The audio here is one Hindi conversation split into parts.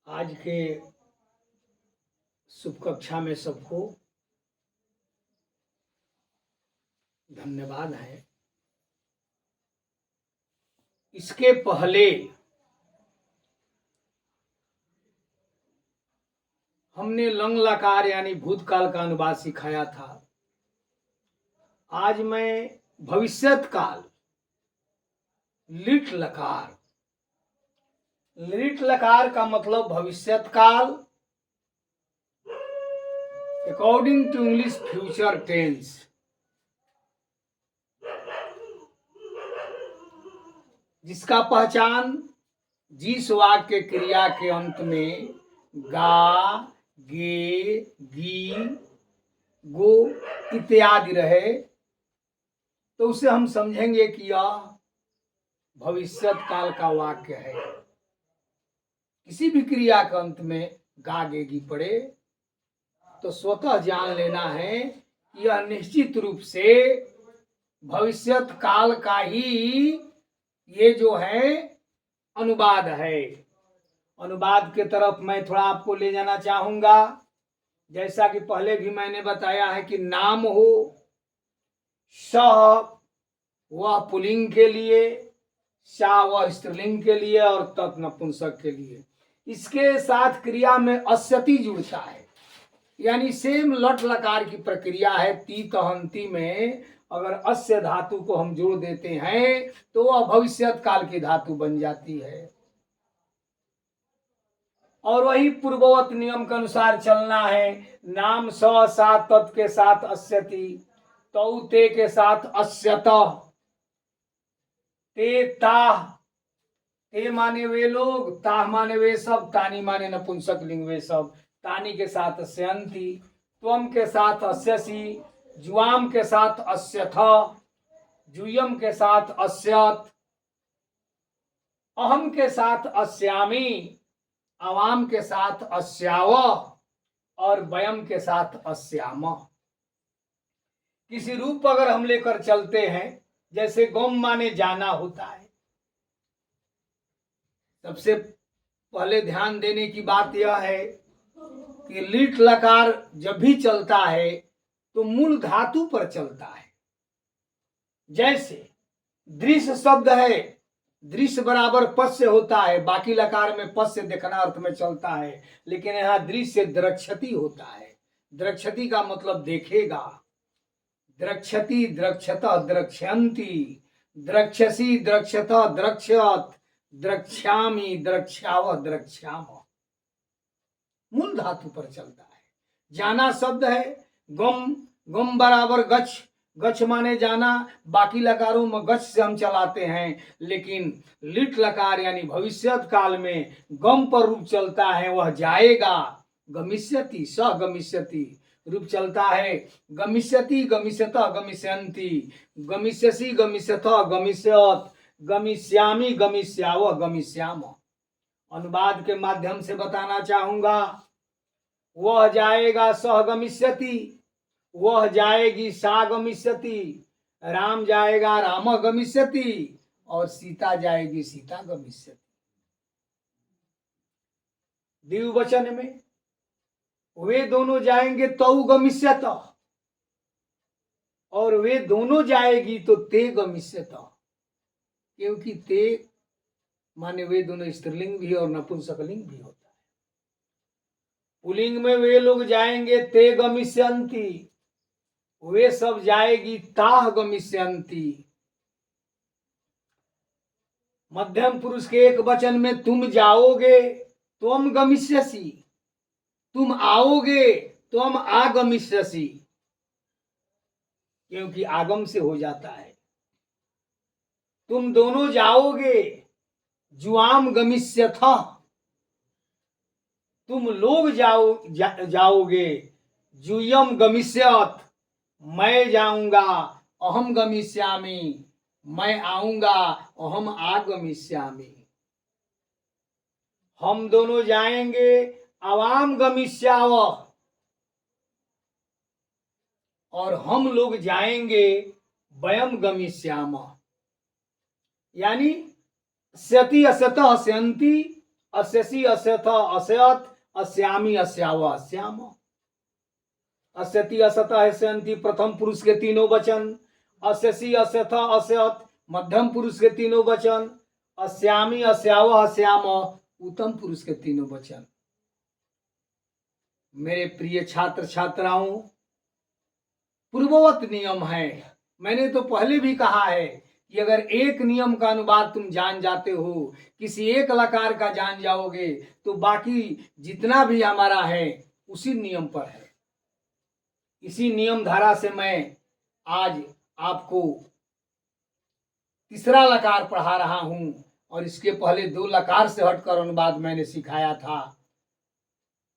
आज के शुभ कक्षा में सबको धन्यवाद है। इसके पहले हमने लंग लकार यानी भूतकाल का अनुवाद सिखाया था। आज मैं भविष्यत काल लिट लकार। लिट लकार का मतलब भविष्यत काल, according to English future tense. जिसका पहचान जिस वाक्य क्रिया के अंत में गा, गे, गी, गो इत्यादि रहे तो उसे हम समझेंगे कि यह भविष्यत काल का वाक्य है। किसी भी क्रिया के अंत में गा, गे, गी पड़े तो स्वतः जान लेना है कि यह निश्चित रूप से भविष्यत काल का ही ये जो है अनुवाद है। अनुवाद के तरफ मैं थोड़ा आपको ले जाना चाहूंगा। जैसा कि पहले भी मैंने बताया है कि नाम हो, स वह पुल्लिंग के लिए, सा वह स्त्रीलिंग के लिए और तत् नपुंसक के लिए। इसके साथ क्रिया में अस्यति जुड़ता है, यानी सेम लट लकार की प्रक्रिया है। तीत हंती में अगर अस्य धातु को हम जोड़ देते हैं तो वह भविष्यत काल की धातु बन जाती है। और वही पूर्ववत नियम के अनुसार चलना है। नाम स सा तत् के साथ अस्यति, तौ ते के साथ अस्यत, ते ताह, ते माने वे लोग, ताह माने वे सब, तानी माने नपुंसक लिंग वे सब। तानी के साथ अस्यंती, त्वम के साथ अस्यसि, जुआम के साथ अस्यथ, जुयम के साथ अस्यत, अहम के साथ अस्यामी, अवाम के साथ अस्याव और वयम के साथ अस्याम। किसी रूप अगर हम लेकर चलते हैं, जैसे गम माने जाना होता है। सबसे पहले ध्यान देने की बात यह है कि लिट लकार जब भी चलता है तो मूल धातु पर चलता है। जैसे दृश्य शब्द है, दृश्य बराबर पश्य होता है, बाकी लकार में पश्य देखना अर्थ में चलता है, लेकिन यहाँ दृश्य द्रक्षति होता है। द्रक्षति का मतलब देखेगा। द्रक्षति, द्रक्षत, द्रक्ष्यंती, द्रक्षसी, द्रक्षत, द्रक्ष्यत, द्रक्ष्यामी, द्रक्ष्याव, द्रक्ष्याम। मूल धातु पर चलता है। जाना शब्द है, गम, गम बराबर गच्छ, गच्छ माने जाना, बाकी लकारों में गच्छ से हम चलाते हैं, लेकिन लिट लकार यानी भविष्यत काल में गम पर रूप चलता है, वह जाएगा। गमिष्यति, स गमिष्यति रूप चलता है। गमिष्यति, गमिष्यत, गमिष्यन्ति, गमिष्यसि, गमिष्यथ, गमिष्यत, गमिष्यामि, गमिष्याव, गमिष्याम। अनुवाद के माध्यम से बताना चाहूंगा, वह जाएगा सह गमिष्यति, वह जाएगी सा गमिष्यति, राम जाएगा राम गमिष्यति और सीता जाएगी सीता गमिष्यति। द्विवचन में वे दोनों जाएंगे तौ गमिष्यत, और वे दोनों जाएगी तो ते गमिष्यत, क्योंकि ते माने वे दोनों स्त्रीलिंग भी और नपुंसकलिंग भी होता है। पुल्लिंग में वे लोग जाएंगे ते गमिष्यन्ति, वे सब जाएगी ताह गमिष्यन्ति। मध्यम पुरुष के एक वचन में तुम जाओगे त्वम गमिष्यसि, तुम आओगे त्वम आगमिष्यसि, क्योंकि आगम से हो जाता है। तुम दोनों जाओगे, जुआम गमिष्यथ, तुम लोग जाओगे, जुयम गमिष्यत, मैं जाऊंगा, अहम गमिष्यामि, मैं आऊंगा, अहम आगमिष्यामि। हम दोनों जाएंगे, अवाम गमिष्याव, और हम लोग जाएंगे, वयम गमिष्याम। यानी स्यति असत स्यन्ति, अस्यसि अस्यथ अस्यत अस्यामी अस्याव अस्याम। अस्यति असत अस्यंती प्रथम पुरुष के तीनों वचन, अस्यसि अस्यथ अस्यत मध्यम पुरुष के तीनों वचन, अस्यामी अस्याव अस्याम उत्तम पुरुष के तीनों वचन। मेरे प्रिय छात्र छात्राओं, पूर्ववत नियम है। मैंने तो पहले भी कहा है कि अगर एक नियम का अनुवाद तुम जान जाते हो, किसी एक लकार का जान जाओगे, तो बाकी जितना भी हमारा है उसी नियम पर है। इसी नियम धारा से मैं आज आपको तीसरा लकार पढ़ा रहा हूं, और इसके पहले 2 लकार से हटकर अनुवाद मैंने सिखाया था।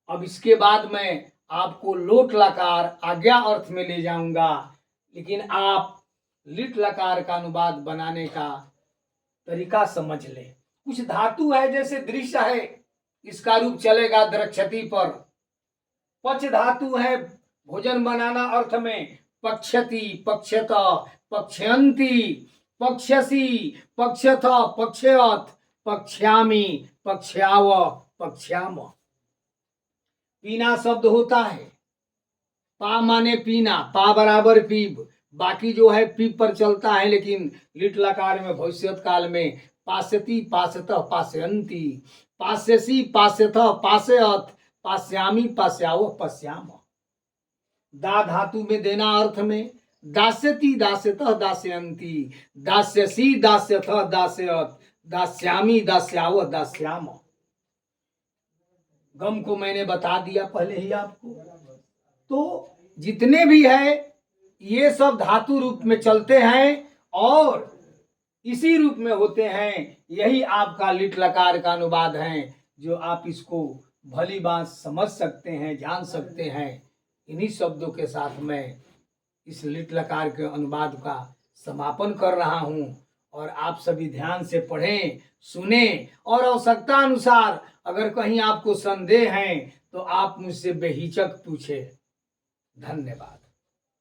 अब इसके बाद मैं आपको लोट लकार आज्ञा अर्थ में ले जाऊंगा, लेकिन आप लिट लकार का अनुवाद बनाने का तरीका समझ ले। कुछ धातु है, जैसे दृश्य है, इसका रूप चलेगा द्रक्षति पर। पच धातु है भोजन बनाना अर्थ में, पक्षति पक्षत पक्षयंती पक्षसी पक्षथ पक्षयत पक्ष्यामी पक्ष्याव पक्ष्याम। पीना शब्द होता है, पा माने पीना, पा बराबर पीब, बाकी जो है पीप पर चलता है, लेकिन लिट लकार में भविष्यत काल में पास्यति पास्यतः पास्यंती पास्यसी पास्यतः पास्यत पास्यामी पास्याव पश्याम। दा धातु में देना अर्थ में, दास्यति दास्यतः दास्यंती दास्यसी दास्यतः दास्यत दास्यामी दास्याव दास्याम। गम को मैंने बता दिया पहले ही आपको। तो जितने भी है ये सब धातु रूप में चलते हैं और इसी रूप में होते हैं। यही आपका लिट लकार का अनुवाद है, जो आप इसको भली बात समझ सकते हैं, जान सकते हैं। इन्हीं शब्दों के साथ मैं इस लिट लकार के अनुवाद का समापन कर रहा हूं, और आप सभी ध्यान से पढ़ें, सुने, और आवश्यकता अनुसार अगर कहीं आपको संदेह है तो आप मुझसे बेहिचक पूछे। धन्यवाद।